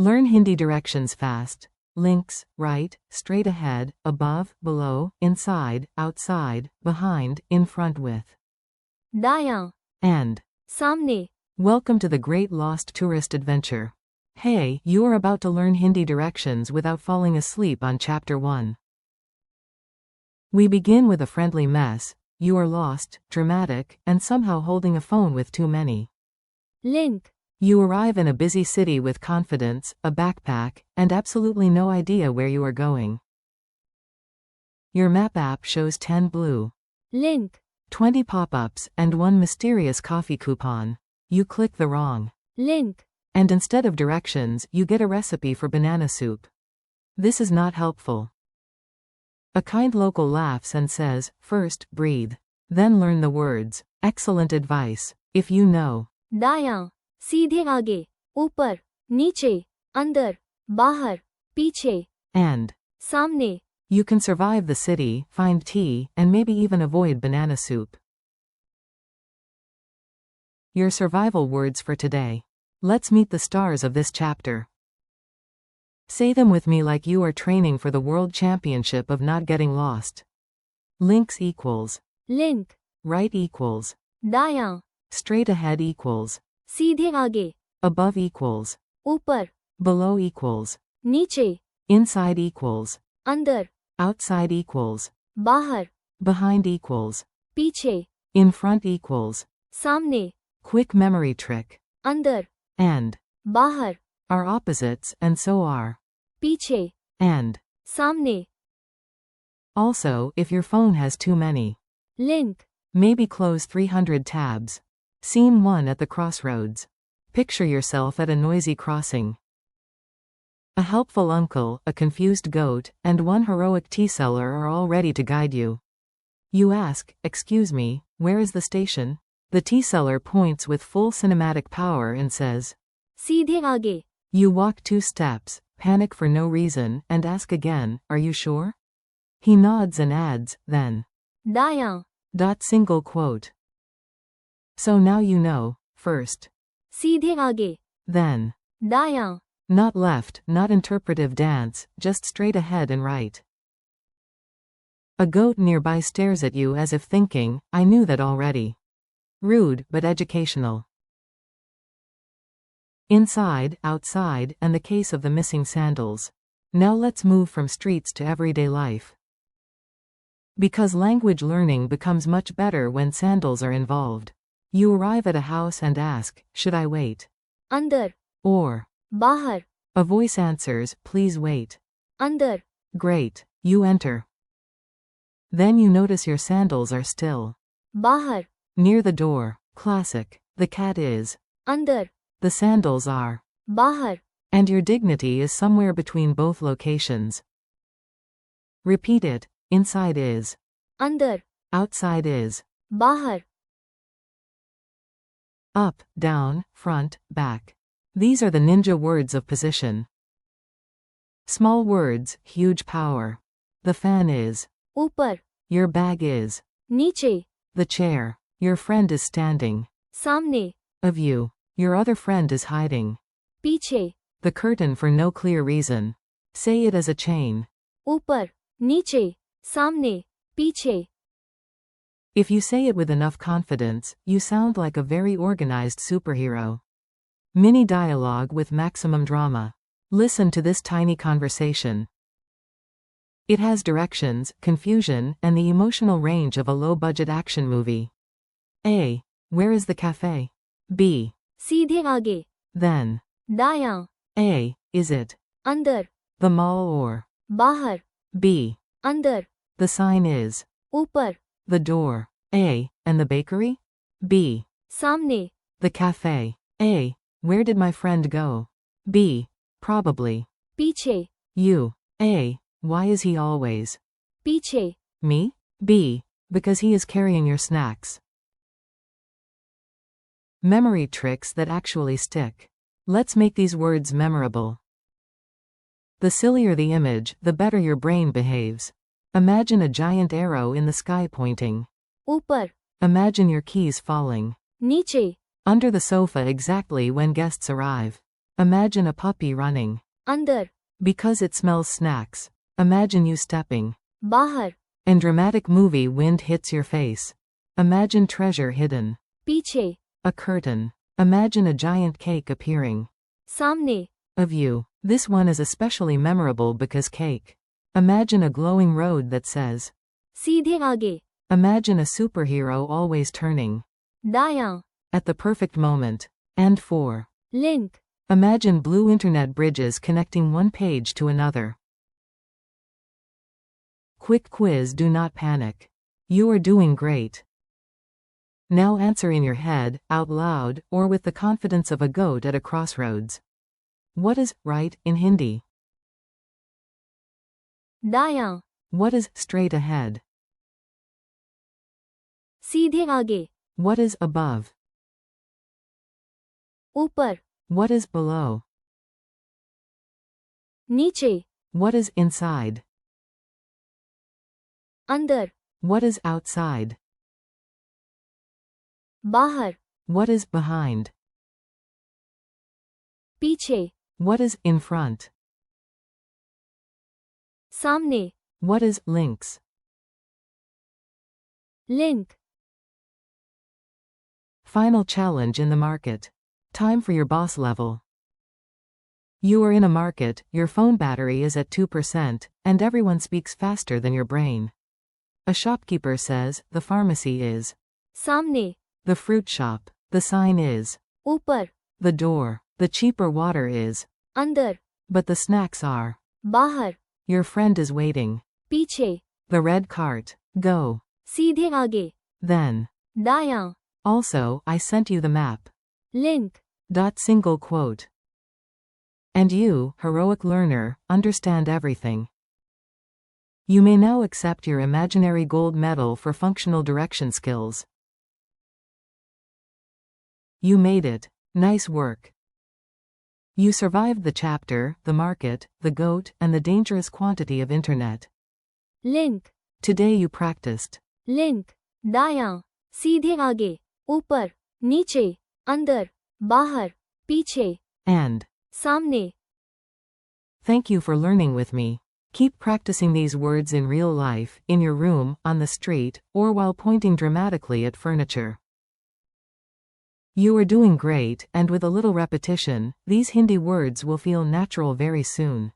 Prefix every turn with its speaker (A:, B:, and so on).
A: Learn Hindi directions fast. Links: right, straight ahead, above, below, inside, outside, behind, in front with.
B: दायां,
A: And.
B: सामने.
A: Welcome to the Great Lost Tourist Adventure. Hey, you are about to learn Hindi directions without falling asleep on Chapter 1. We begin with a friendly mess. You are lost, dramatic, and somehow holding a phone with too many.
B: Link.
A: You arrive in a busy city with confidence, a backpack, and absolutely no idea where you are going. Your map app shows 10 blue.
B: Link.
A: 20 pop-ups, and one mysterious coffee coupon. You click the wrong.
B: Link.
A: And instead of directions, you get a recipe for banana soup. This is not helpful. A kind local laughs and says, first, breathe. Then learn the words. Excellent advice. If you know.
B: दायां, सीधे आगे, ऊपर, नीचे, अंदर, बाहर, पीछे,
A: And.
B: सामने.
A: You can survive the city, find tea, and maybe even avoid banana soup. Your survival words for today. Let's meet the stars of this chapter. Say them with me like you are training for the World Championship of not getting lost. Links equals.
B: Link.
A: Right equals.
B: दायां,
A: Straight ahead equals.
B: सीधे आगे,
A: Above equals.
B: ऊपर,
A: Below equals.
B: नीचे,
A: Inside equals.
B: अंदर,
A: Outside equals.
B: बाहर,
A: Behind equals.
B: पीछे,
A: In front equals.
B: सामने,
A: Quick memory trick.
B: अंदर,
A: And.
B: बाहर,
A: Are opposites, and so are.
B: पीछे,
A: And.
B: सामने.
A: Also, if your phone has too many.
B: Link.
A: Maybe close 300 tabs. Scene 1 at the crossroads. Picture yourself at a noisy crossing. A helpful uncle, a confused goat, and one heroic tea seller are all ready to guide you. You ask, excuse me, where is the station? The tea seller points with full cinematic power and says,
B: सीधे आगे.
A: You walk 2 steps, panic for no reason, and ask again, are you sure? He nods and adds, then.
B: दायां,
A: Single quote. So now you know, first.
B: सीधे आगे,
A: Then.
B: दायां,
A: Not left, not interpretive dance, just straight ahead and right. A goat nearby stares at you as if thinking, I knew that already. Rude, but educational. Inside, outside, and the case of the missing sandals. Now let's move from streets to everyday life. Because language learning becomes much better when sandals are involved. You arrive at a house and ask, should I wait?
B: अंदर,
A: Or.
B: बाहर,
A: A voice answers, please wait.
B: अंदर,
A: Great. You enter. Then you notice your sandals are still.
B: बाहर,
A: Near the door. Classic. The cat is.
B: अंदर,
A: The sandals are.
B: बाहर,
A: And your dignity is somewhere between both locations. Repeat it. Inside is.
B: अंदर,
A: Outside is.
B: बाहर.
A: Up, down, front, back. These are the ninja words of position. Small words, huge power. The fan is.
B: ऊपर,
A: Your bag is.
B: नीचे,
A: The chair. Your friend is standing.
B: सामने,
A: Of you. Your other friend is hiding.
B: पीछे,
A: The curtain for no clear reason. Say it as a chain.
B: ऊपर, नीचे, सामने, पीछे.
A: If you say it with enough confidence, you sound like a very organized superhero. Mini dialogue with maximum drama. Listen to this tiny conversation. It has directions, confusion, and the emotional range of a low-budget action movie. A. Where is the cafe? B.
B: सीधे आगे,
A: Then.
B: दायां,
A: A. Is it
B: अंदर,
A: the mall or
B: बाहर,
A: B.
B: अंदर,
A: The sign is
B: ऊपर,
A: the door? A. And the bakery? B.
B: सामने,
A: The cafe? A. Where did my friend go? B. Probably.
B: पीछे,
A: You. A. Why is he always?
B: पीछे.
A: Me? B. Because he is carrying your snacks. Memory tricks that actually stick. Let's make these words memorable. The sillier the image, the better your brain behaves. Imagine a giant arrow in the sky pointing.
B: ऊपर,
A: Imagine your keys falling.
B: नीचे,
A: Under the sofa exactly when guests arrive. Imagine a puppy running.
B: अंदर,
A: Because it smells snacks. Imagine you stepping.
B: बाहर,
A: In dramatic movie wind hits your face. Imagine treasure hidden.
B: पीछे,
A: A curtain. Imagine a giant cake appearing.
B: सामने,
A: A view. This one is especially memorable because cake. Imagine a glowing road that says.
B: सीधे आगे,
A: Imagine a superhero always turning.
B: दायां,
A: At the perfect moment. And 4.
B: Link,
A: Imagine blue internet bridges connecting one page to another. Quick quiz, do not panic. You are doing great. Now answer in your head, out loud, or with the confidence of a goat at a crossroads. What is right in Hindi?
B: दायां,
A: What is straight ahead?
B: सीधे आगे,
A: What is above?
B: ऊपर,
A: What is below?
B: नीचे,
A: What is inside?
B: अंदर,
A: What is outside?
B: बाहर,
A: What is behind?
B: पीछे,
A: What is in front?
B: सामने,
A: What is links?
B: Link,
A: Final challenge in the market. Time for your boss level. You are in a market, your phone battery is at 2%, and everyone speaks faster than your brain. A shopkeeper says, the pharmacy is.
B: सामने,
A: The fruit shop. The sign is.
B: ऊपर,
A: The door. The cheaper water is.
B: अंदर,
A: But the snacks are.
B: बाहर,
A: Your friend is waiting.
B: पीछे,
A: The red cart. Go.
B: सीधे आगे,
A: Then.
B: दायां,
A: Also, I sent you the map.
B: Link,
A: Single quote. And you, heroic learner, understand everything. You may now accept your imaginary gold medal for functional direction skills. You made it. Nice work. You survived the chapter, the market, the goat, and the dangerous quantity of internet.
B: Link,
A: Today you practiced.
B: Link, दायां, सीधे आगे, ऊपर, नीचे, अंदर, बाहर, पीछे,
A: And.
B: सामने.
A: Thank you for learning with me. Keep practicing these words in real life, in your room, on the street, or while pointing dramatically at furniture. You are doing great, and with a little repetition, these Hindi words will feel natural very soon.